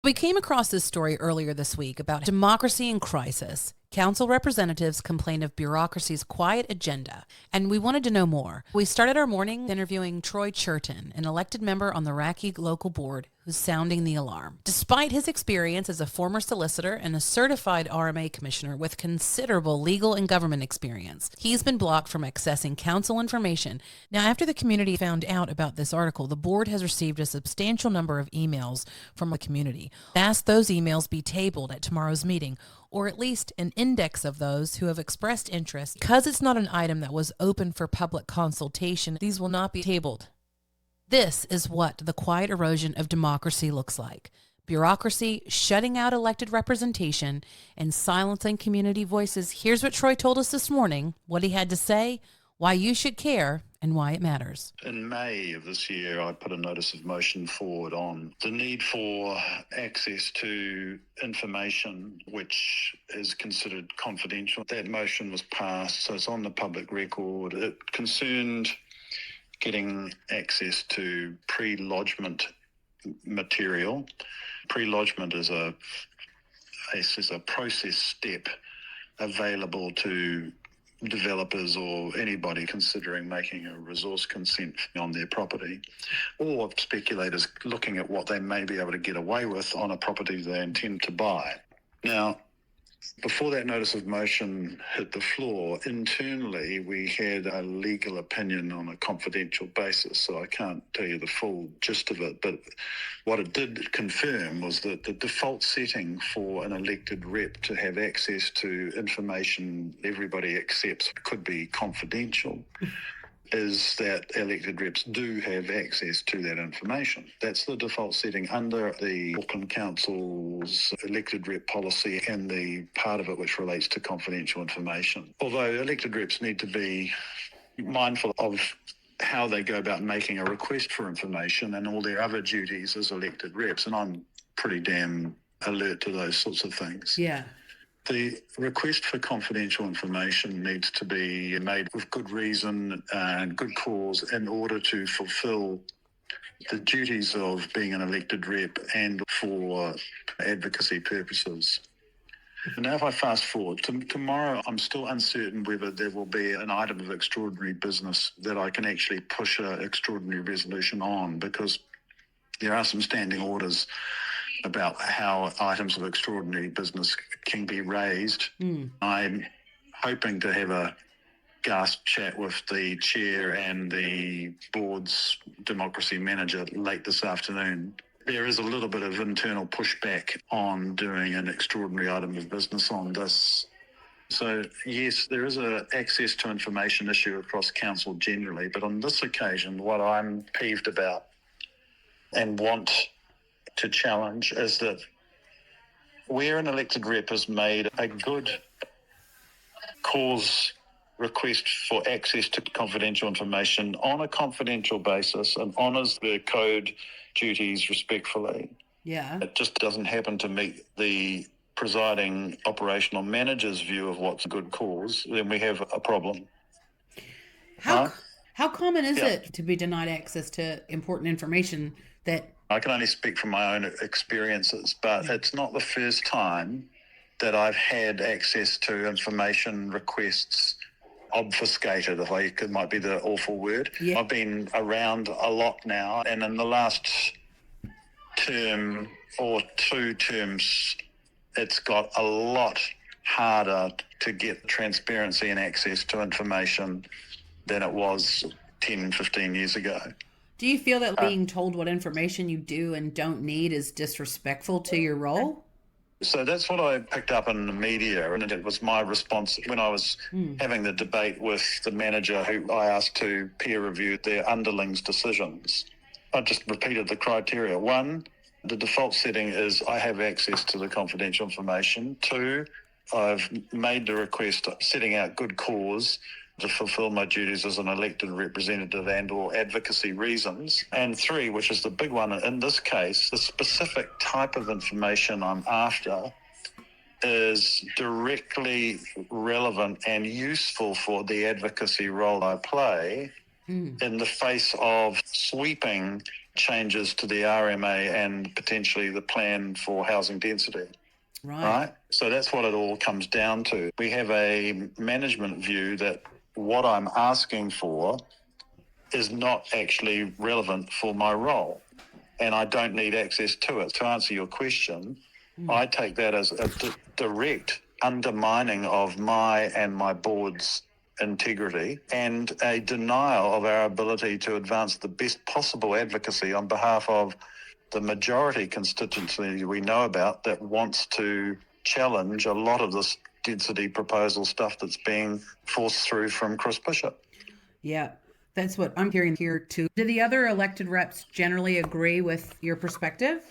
We came across this story earlier this week about democracy in crisis. Council representatives complain of bureaucracy's quiet agenda, and we wanted to know more. We started our morning interviewing Troy Churton, an elected member on the Ōrākei Local Board, who's sounding the alarm. Despite his experience as a former solicitor and a certified RMA commissioner with considerable legal and government experience, he's been blocked from accessing council information. Now, after the community found out about this article, the board has received a substantial number of emails from the community. Asked those emails be tabled at tomorrow's meeting, or at least an index of those who have expressed interest. Because it's not an item that was open for public consultation, these will not be tabled. This is what the quiet erosion of democracy looks like. Bureaucracy shutting out elected representation and silencing community voices. Here's what Troy told us this morning, what he had to say, why you should care, and why it matters. In May of this year, I put a notice of motion forward on the need for access to information which is considered confidential. That motion was passed, so it's on the public record. It concerned getting access to pre-lodgement material. Pre-lodgement is a process step available to developers or anybody considering making a resource consent on their property, or speculators looking at what they may be able to get away with on a property they intend to buy. Now, before that notice of motion hit the floor, internally we had a legal opinion on a confidential basis, so I can't tell you the full gist of it, but what it did confirm was that the default setting for an elected rep to have access to information everybody accepts could be confidential is that elected reps do have access to that information. That's the default setting under the Auckland Council's elected rep policy and the part of it which relates to confidential information. Although elected reps need to be mindful of how they go about making a request for information and all their other duties as elected reps, and I'm pretty damn alert to those sorts of things. Yeah. The request for confidential information needs to be made with good reason and good cause in order to fulfil the duties of being an elected rep and for advocacy purposes. Now, if I fast forward, tomorrow I'm still uncertain whether there will be an item of extraordinary business that I can actually push an extraordinary resolution on, because there are some standing orders about how items of extraordinary business can be raised. I'm hoping to have a gasp chat with the chair and the board's democracy manager late this afternoon. There is a little bit of internal pushback on doing an extraordinary item of business on this. So yes, there is an access to information issue across council generally, but on this occasion, what I'm peeved about and want to challenge is that where an elected rep has made a good cause request for access to confidential information on a confidential basis and honours their code duties respectfully, it just doesn't happen to meet the presiding operational manager's view of what's a good cause, then we have a problem. How common is it to be denied access to important information that... I can only speak from my own experiences, but it's not the first time that I've had access to information requests obfuscated, if it might be the awful word. I've been around a lot now, and in the last term or two terms, it's got a lot harder to get transparency and access to information than it was 10, 15 years ago. Do you feel that being told what information you do and don't need is disrespectful to your role? So that's what I picked up in the media, and it was my response when I was having the debate with the manager who I asked to peer review their underlings' decisions. I just repeated the criteria. 1, the default setting is I have access to the confidential information. 2, I've made the request setting out good cause to fulfill my duties as an elected representative and or advocacy reasons. And 3, which is the big one in this case, the specific type of information I'm after is directly relevant and useful for the advocacy role I play in the face of sweeping changes to the RMA and potentially the plan for housing density. Right? So that's what it all comes down to. We have a management view that what I'm asking for is not actually relevant for my role, and I don't need access to it. To answer your question, I take that as a direct undermining of my and my board's integrity and a denial of our ability to advance the best possible advocacy on behalf of the majority constituency we know about that wants to challenge a lot of this density proposal stuff that's being forced through from Chris Bishop. Yeah, that's what I'm hearing here too. Do the other elected reps generally agree with your perspective?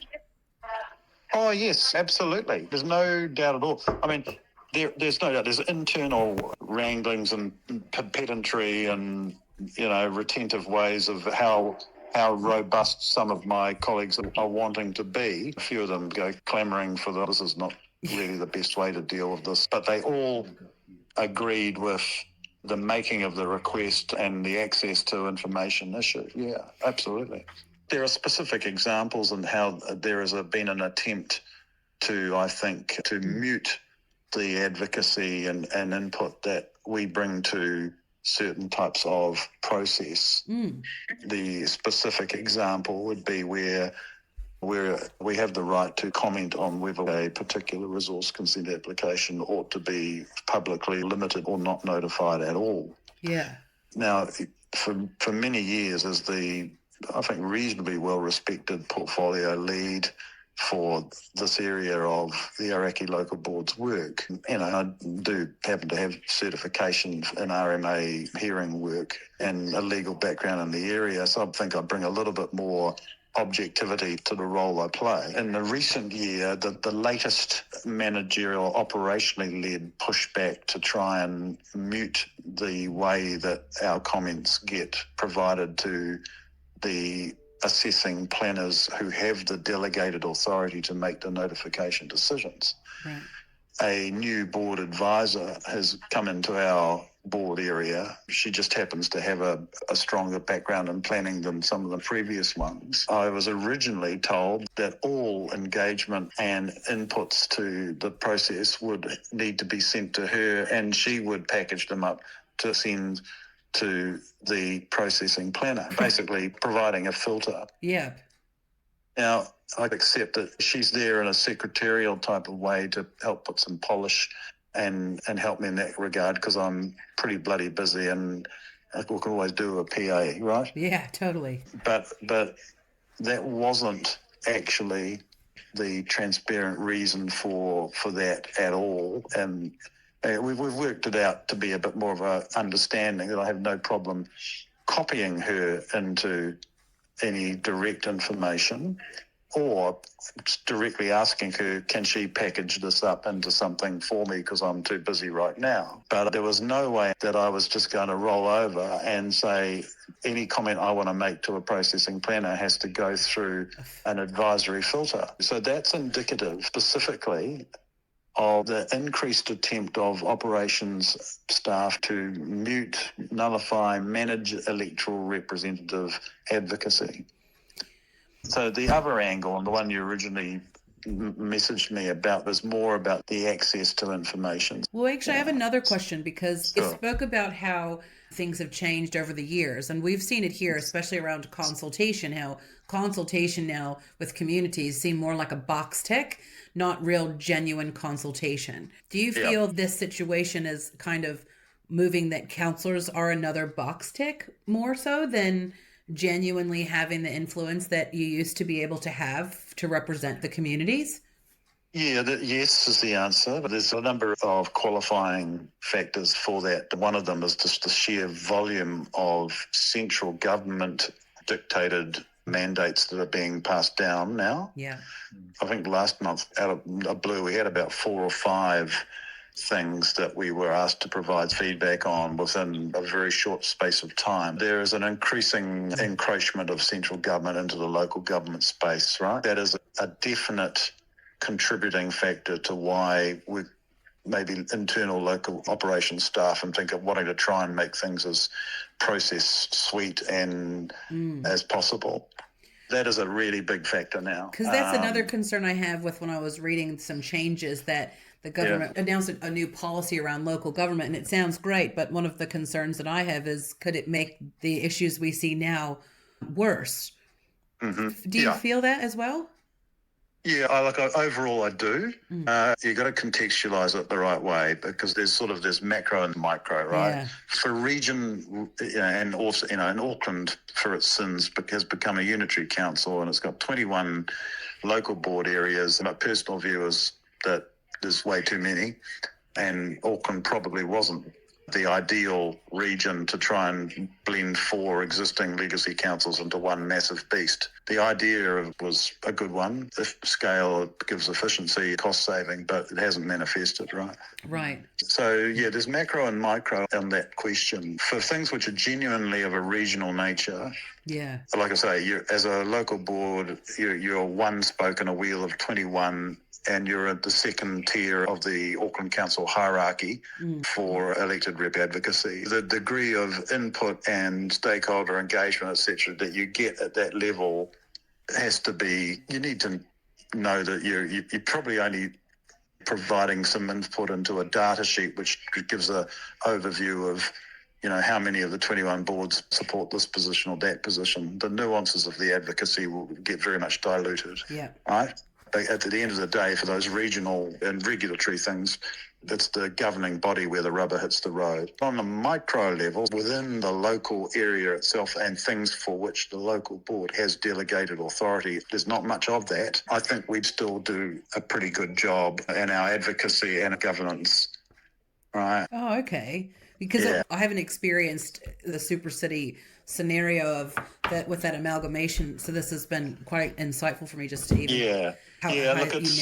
Oh, yes, absolutely. There's no doubt at all. I mean, there's no doubt. There's internal wranglings and pedantry and, retentive ways of how robust some of my colleagues are wanting to be. A few of them go clamouring for this is not really the best way to deal with this. But they all agreed with the making of the request and the access to information issue. Yeah, absolutely. There are specific examples in how there has been an attempt to, I think, to mute the advocacy and input that we bring to certain types of process. The specific example would be where we have the right to comment on whether a particular resource consent application ought to be publicly limited or not notified at all. Yeah. Now, for many years as the, I think, reasonably well-respected portfolio lead for this area of the Ōrākei Local Board's work. I do happen to have certification in RMA hearing work and a legal background in the area, so I think I bring a little bit more objectivity to the role I play. In the recent year, the latest managerial operationally led pushback to try and mute the way that our comments get provided to the assessing planners who have the delegated authority to make the notification decisions. Right. A new board advisor has come into our board area. She just happens to have a stronger background in planning than some of the previous ones. I was originally told that all engagement and inputs to the process would need to be sent to her and she would package them up to send to the processing planner, basically providing a filter. Yeah. Now, I accept that she's there in a secretarial type of way to help put some polish and help me in that regard because I'm pretty bloody busy and I can always do a PA, right? Yeah, totally. But that wasn't actually the transparent reason for that at all. And we've worked it out to be a bit more of a understanding that I have no problem copying her into any direct information or directly asking her, can she package this up into something for me because I'm too busy right now? But there was no way that I was just going to roll over and say any comment I want to make to a processing planner has to go through an advisory filter. So that's indicative specifically of the increased attempt of operations staff to mute, nullify, manage electoral representative advocacy. So the other angle, and the one you originally messaged me about, was more about the access to information. Well, actually, I have another question because it spoke about how things have changed over the years, and we've seen it here, especially around consultation, how consultation now with communities seem more like a box tick, not real genuine consultation. Do you feel this situation is kind of moving that councillors are another box tick more so than genuinely having the influence that you used to be able to have to represent the communities? Yeah, yes is the answer. But there's a number of qualifying factors for that. One of them is just the sheer volume of central government dictated mandates that are being passed down now. Yeah. I think last month, out of the blue, we had about 4 or 5 things that we were asked to provide feedback on within a very short space of time. There is an increasing encroachment of central government into the local government space, right? That is a definite contributing factor to why we maybe internal local operations staff and think of wanting to try and make things as process sweet and as possible. That is a really big factor now. Because that's another concern I have with when I was reading some changes that the government announced a new policy around local government, and it sounds great, but one of the concerns that I have is, could it make the issues we see now worse? Mm-hmm. Do you feel that as well? Yeah, overall I do. You've got to contextualize it the right way, because there's macro and micro, right? Yeah. For region, and also, in Auckland, for its sins, has become a unitary council, and it's got 21 local board areas. My personal view is that there's way too many, and Auckland probably wasn't the ideal region to try and blend 4 existing legacy councils into one massive beast. The idea was a good one. If scale, it gives efficiency, cost saving, but it hasn't manifested, right? Right. So, yeah, there's macro and micro on that question. For things which are genuinely of a regional nature, yeah, like I say, as a local board, you're one spoke in a wheel of 21, and you're at the second tier of the Auckland Council hierarchy for elected rep advocacy. The degree of input and stakeholder engagement, etc., that you get at that level has to be, you need to know that you're probably only providing some input into a data sheet which gives an overview of, how many of the 21 boards support this position or that position. The nuances of the advocacy will get very much diluted. Yeah. Right? But at the end of the day, for those regional and regulatory things, it's the governing body where the rubber hits the road. On the micro level, within the local area itself and things for which the local board has delegated authority, there's not much of that. I think we'd still do a pretty good job in our advocacy and governance. Right. Oh, okay. Because I haven't experienced the super city scenario of that with that amalgamation. So this has been quite insightful for me, just to even how you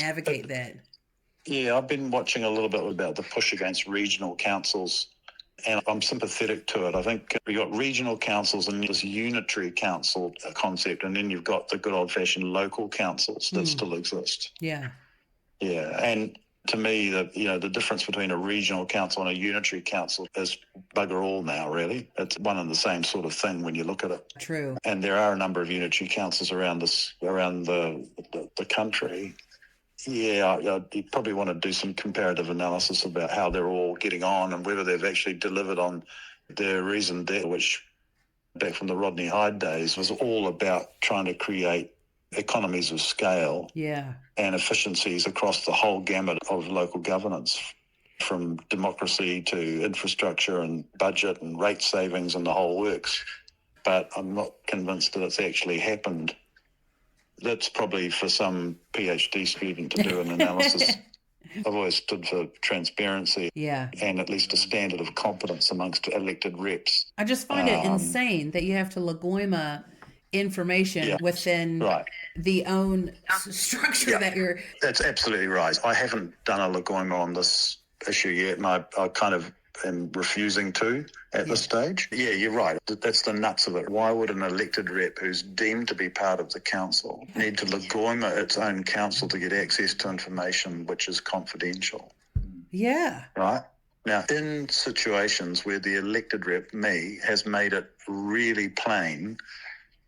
navigate that. Yeah, I've been watching a little bit about the push against regional councils, and I'm sympathetic to it. I think you've got regional councils and this unitary council concept, and then you've got the good old-fashioned local councils that still exist. Yeah. Yeah, and to me, the difference between a regional council and a unitary council is bugger all now, really. It's one and the same sort of thing when you look at it. True. And there are a number of unitary councils around the country. Yeah, you probably want to do some comparative analysis about how they're all getting on and whether they've actually delivered on their reason there, which back from the Rodney Hyde days was all about trying to create economies of scale and efficiencies across the whole gamut of local governance, from democracy to infrastructure and budget and rate savings and the whole works. But I'm not convinced that it's actually happened. That's probably for some PhD student to do an analysis. I've always stood for transparency and at least a standard of competence amongst elected reps. I just find it insane that you have to legoima information within the own structure that you're... That's absolutely right. I haven't done a legoima on this issue yet, and I kind of am refusing to at this stage. Yeah, you're right. That's the nuts of it. Why would an elected rep who's deemed to be part of the council need to legoima its own council to get access to information which is confidential? Yeah. Right? Now, in situations where the elected rep, me, has made it really plain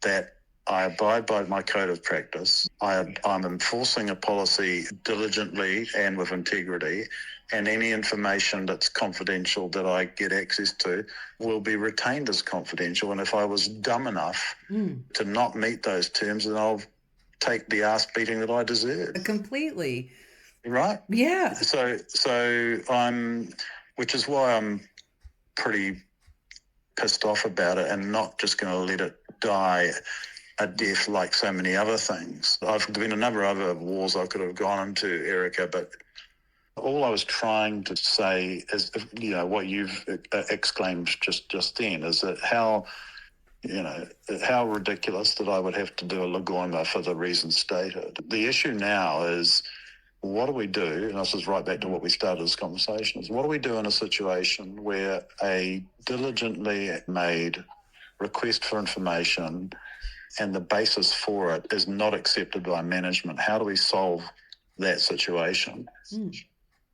that I abide by my code of practice, I'm enforcing a policy diligently and with integrity, and any information that's confidential that I get access to will be retained as confidential. And if I was dumb enough to not meet those terms, then I'll take the ass beating that I deserve. Completely. Right? Yeah. So which is why I'm pretty pissed off about it and not just going to let it die a death like so many other things. There's been a number of other wars I could have gone into, Erica, but all I was trying to say is, what you've exclaimed just then is that how ridiculous that I would have to do a legoima for the reasons stated. The issue now is, what do we do? And this is right back to what we started this conversation, is what do we do in a situation where a diligently made request for information and the basis for it is not accepted by management? How do we solve that situation?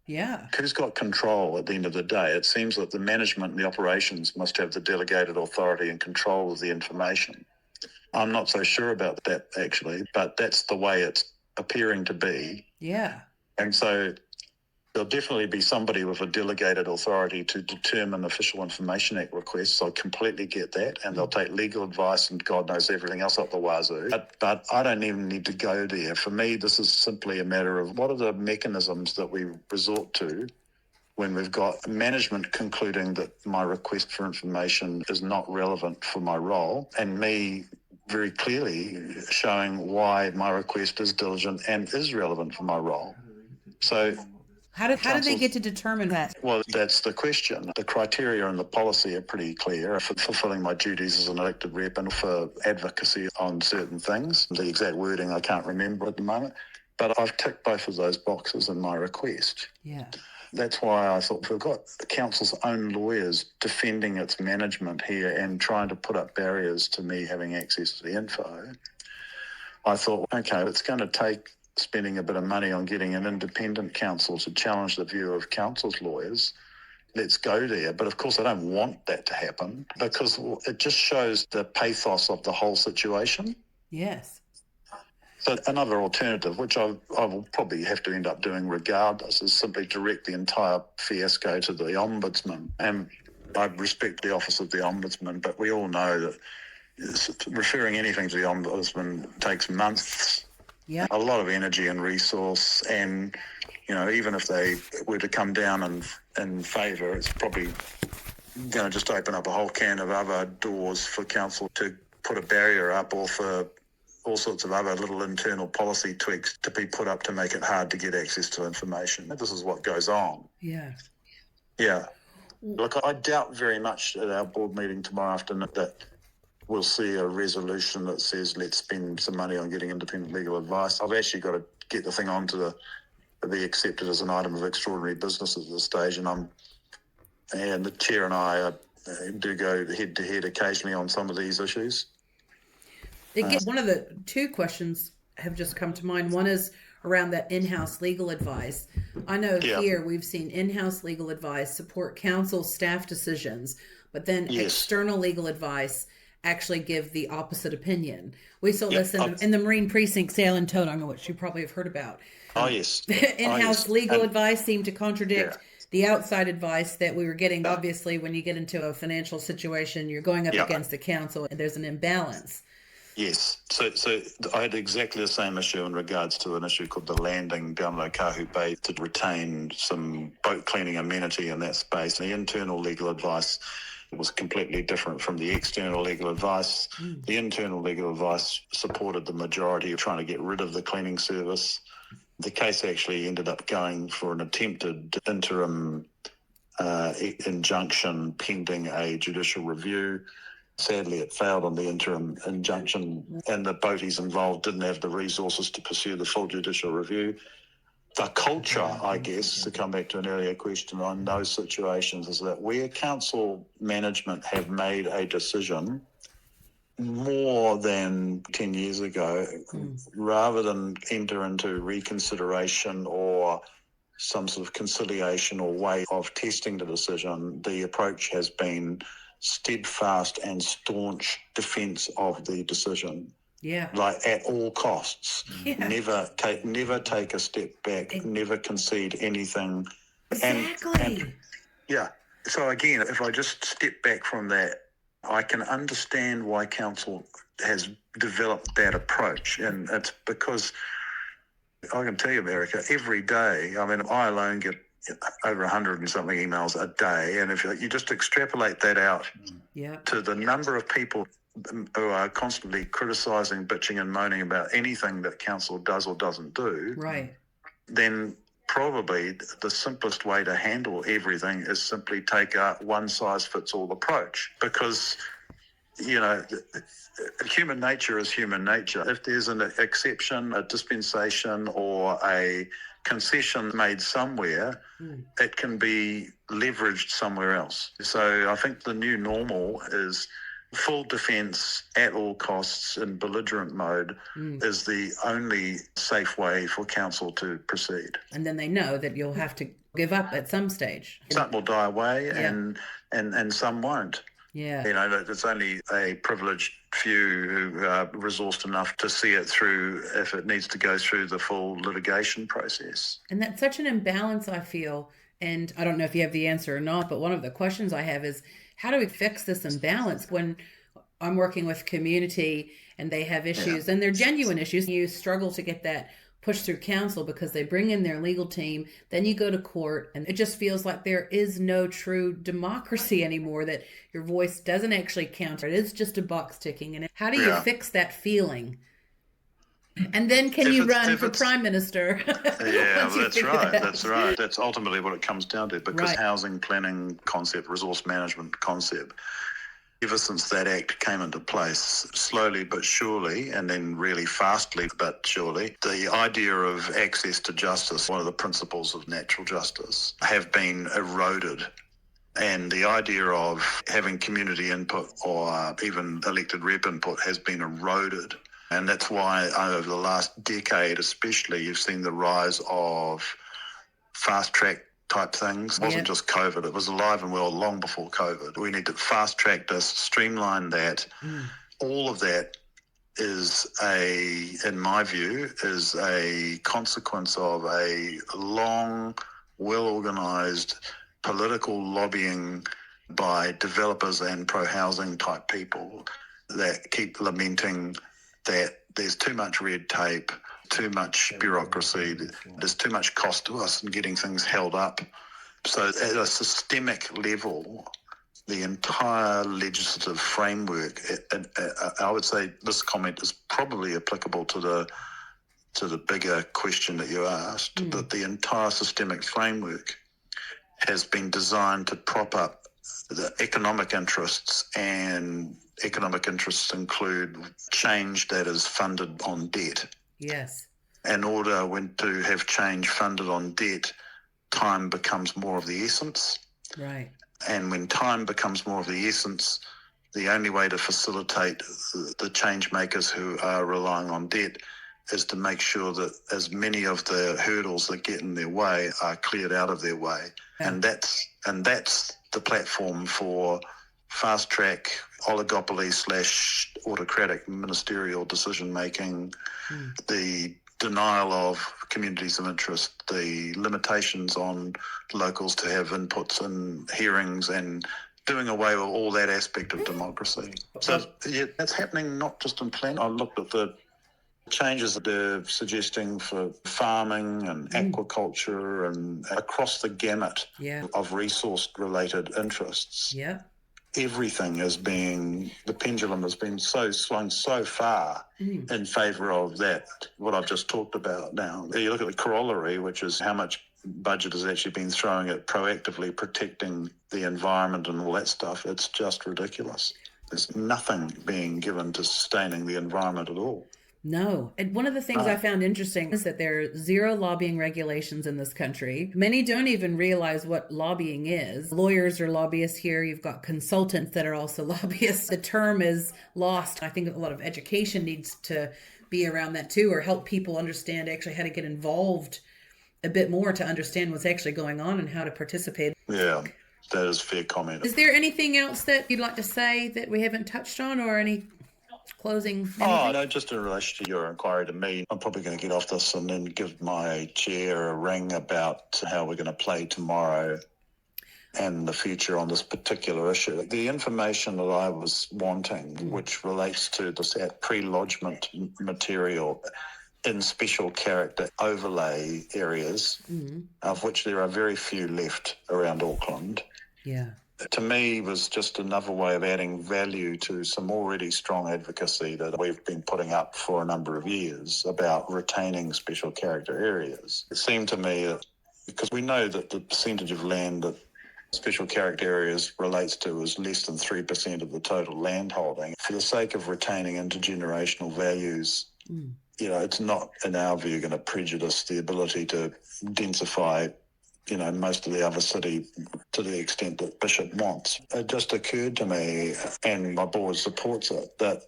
Yeah. Who's got control at the end of the day? It seems that the management and the operations must have the delegated authority and control of the information. I'm not so sure about that, actually, but that's the way it's appearing to be. Yeah. And so there'll definitely be somebody with a delegated authority to determine Official Information Act requests. I completely get that. And they'll take legal advice and God knows everything else up the wazoo. But I don't even need to go there. For me, this is simply a matter of what are the mechanisms that we resort to when we've got management concluding that my request for information is not relevant for my role, and me very clearly showing why my request is diligent and is relevant for my role. So how did they get to determine that? Well, that's the question. The criteria and the policy are pretty clear for fulfilling my duties as an elected rep and for advocacy on certain things. The exact wording I can't remember at the moment, but I've ticked both of those boxes in my request. Yeah. That's why I thought, we've got the council's own lawyers defending its management here and trying to put up barriers to me having access to the info. I thought, okay, it's going to take spending a bit of money on getting an independent counsel to challenge the view of council's lawyers. Let's go there. But of course, I don't want that to happen because it just shows the pathos of the whole situation. Yes. So another alternative, which I will probably have to end up doing regardless, is simply direct the entire fiasco to the Ombudsman. And I respect the office of the Ombudsman, but we all know that referring anything to the Ombudsman takes months, a lot of energy and resource. And, even if they were to come down in favour, it's probably going to just open up a whole can of other doors for council to put a barrier up, or for all sorts of other little internal policy tweaks to be put up to make it hard to get access to information. This is what goes on. Yeah. Yeah. Look, I doubt very much at our board meeting tomorrow afternoon that we'll see a resolution that says let's spend some money on getting independent legal advice. I've actually got to get the thing on to be accepted as an item of extraordinary business at this stage, and the chair and I do go head to head occasionally on some of these issues. One of the two questions have just come to mind. One is around that in-house legal advice. I know here we've seen in-house legal advice support council staff decisions, but then external legal advice actually give the opposite opinion. We saw this in the Marine Precinct sale in Tonga, which you probably have heard about. Oh, yes. In-house legal advice seemed to contradict the outside advice that we were getting. Obviously, when you get into a financial situation, you're going up against the council and there's an imbalance. Yes. So I had exactly the same issue in regards to an issue called the landing down Ōrākei Bay to retain some boat cleaning amenity in that space. The internal legal advice was completely different from the external legal advice. The internal legal advice supported the majority of trying to get rid of the cleaning service. The case actually ended up going for an attempted interim injunction pending a judicial review. Sadly, it failed on the interim injunction, and the boaties involved didn't have the resources to pursue the full judicial review. The culture, I guess, to come back to an earlier question on those situations, is that where council management have made a decision more than 10 years ago, rather than enter into reconsideration or some sort of conciliation or way of testing the decision, the approach has been steadfast and staunch defence of the decision. Yeah. Like at all costs. Yeah. Never take a step back, never concede anything. Exactly. So again, if I just step back from that, I can understand why council has developed that approach. And it's because I can tell you, America, every day, I alone get over 100 and something emails a day, and if you just extrapolate that out to the number of people who are constantly criticising, bitching and moaning about anything that council does or doesn't do, then probably the simplest way to handle everything is simply take a one-size-fits-all approach, because human nature is human nature. If there's an exception, a dispensation or a concession made somewhere, it can be leveraged somewhere else. So I think the new normal is full defence at all costs in belligerent mode is the only safe way for council to proceed. And then they know that you'll have to give up at some stage. Some will die away and some won't. Yeah. You know, it's only a privileged few who are resourced enough to see it through if it needs to go through the full litigation process. And that's such an imbalance, I feel. And I don't know if you have the answer or not, but one of the questions I have is how do we fix this imbalance when I'm working with community and they have issues and they're genuine issues? You struggle to get that pushed through council because they bring in their legal team, then you go to court, and it just feels like there is no true democracy anymore, that your voice doesn't actually count. It is just a box ticking. And how do you fix that feeling? And then can you run for prime minister? Yeah, that's right. That's right. That's ultimately what it comes down to, because housing planning concept, resource management concept, ever since that act came into place, slowly but surely, and then really fastly but surely, the idea of access to justice, one of the principles of natural justice, have been eroded. And the idea of having community input or even elected rep input has been eroded. And that's why over the last decade especially, you've seen the rise of fast-track type things. It wasn't just COVID. It was alive and well long before COVID. We need to fast-track this, streamline that. All of that is in my view, is a consequence of a long, well-organised political lobbying by developers and pro-housing type people that keep lamenting that there's too much red tape, too much bureaucracy, there's too much cost to us in getting things held up. So at a systemic level, the entire legislative framework, I would say this comment is probably applicable to the bigger question that you asked, that the entire systemic framework has been designed to prop up the economic interests, and economic interests include change that is funded on debt. Yes. In order to have change funded on debt, time becomes more of the essence. Right. And when time becomes more of the essence, the only way to facilitate the change makers who are relying on debt is to make sure that as many of the hurdles that get in their way are cleared out of their way. Yeah. And that's the platform for fast-track oligopoly / autocratic ministerial decision-making, the denial of communities of interest, the limitations on locals to have inputs and hearings, and doing away with all that aspect of democracy. So that's happening not just in planning. I looked at the changes that they're suggesting for farming and aquaculture and across the gamut of resource-related interests. Yeah. Everything the pendulum has been swung so far in favour of that, what I've just talked about now. You look at the corollary, which is how much budget has actually been throwing at proactively protecting the environment and all that stuff. It's just ridiculous. There's nothing being given to sustaining the environment at all. No. And one of the things I found interesting is that there are 0 lobbying regulations in this country. Many don't even realize what lobbying is. Lawyers are lobbyists here. You've got consultants that are also lobbyists. The term is lost. I think a lot of education needs to be around that too, or help people understand actually how to get involved a bit more to understand what's actually going on and how to participate. Yeah, that is a fair comment. Is there anything else that you'd like to say that we haven't touched on, or any closing? Anything? No, just in relation to your inquiry to me, I'm probably going to get off this and then give my chair a ring about how we're going to play tomorrow and the future on this particular issue. The information that I was wanting, which relates to this pre-lodgement material in special character overlay areas, of which there are very few left around Auckland. Yeah. To me, was just another way of adding value to some already strong advocacy that we've been putting up for a number of years about retaining special character areas. It seemed to me that, because we know that the percentage of land that special character areas relates to is less than 3% of the total land holding, for the sake of retaining intergenerational values, it's not, in our view, going to prejudice the ability to densify most of the other city to the extent that Bishop wants. It just occurred to me, and my board supports it, that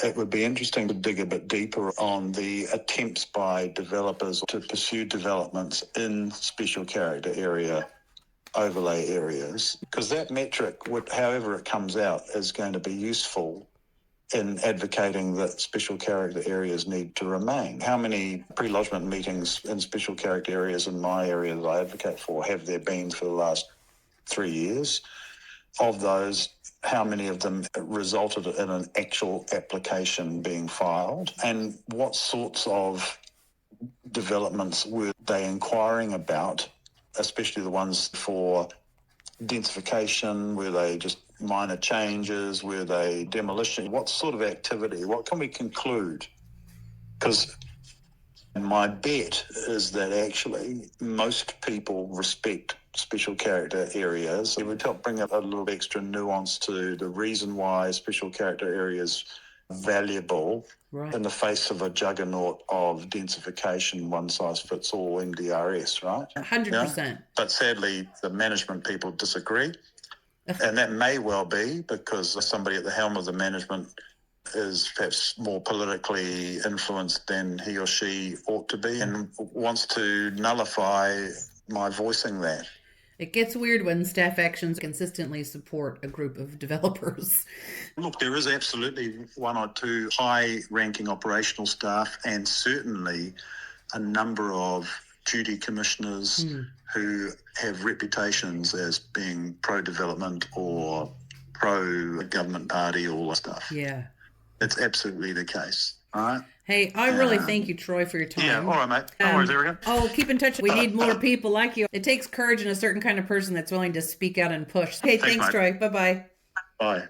it would be interesting to dig a bit deeper on the attempts by developers to pursue developments in special character area overlay areas, because that metric, would, however it comes out, is going to be useful in advocating that special character areas need to remain. How many pre-lodgement meetings in special character areas in my area that I advocate for have there been for the last 3 years? Of those, how many of them resulted in an actual application being filed? And what sorts of developments were they inquiring about, especially the ones for densification? Were they just minor changes? Were they demolition? What sort of activity? What can we conclude? Because my bet is that actually most people respect special character areas. It would help bring up a little extra nuance to the reason why special character areas are valuable in the face of a juggernaut of densification, one-size-fits-all MDRS, right? 100%. Yeah? But sadly, the management people disagree. And that may well be because somebody at the helm of the management is perhaps more politically influenced than he or she ought to be and wants to nullify my voicing that. It gets weird when staff actions consistently support a group of developers. Look, there is absolutely one or two high-ranking operational staff and certainly a number of duty commissioners who have reputations as being pro-development or pro-government party, all that stuff. Yeah. It's absolutely the case. All right. Hey, I really thank you, Troy, for your time. Yeah, all right, mate. No worries, Erica. Oh, keep in touch. We need more people like you. It takes courage and a certain kind of person that's willing to speak out and push. Hey, thanks, mate. Troy. Bye-bye. Bye.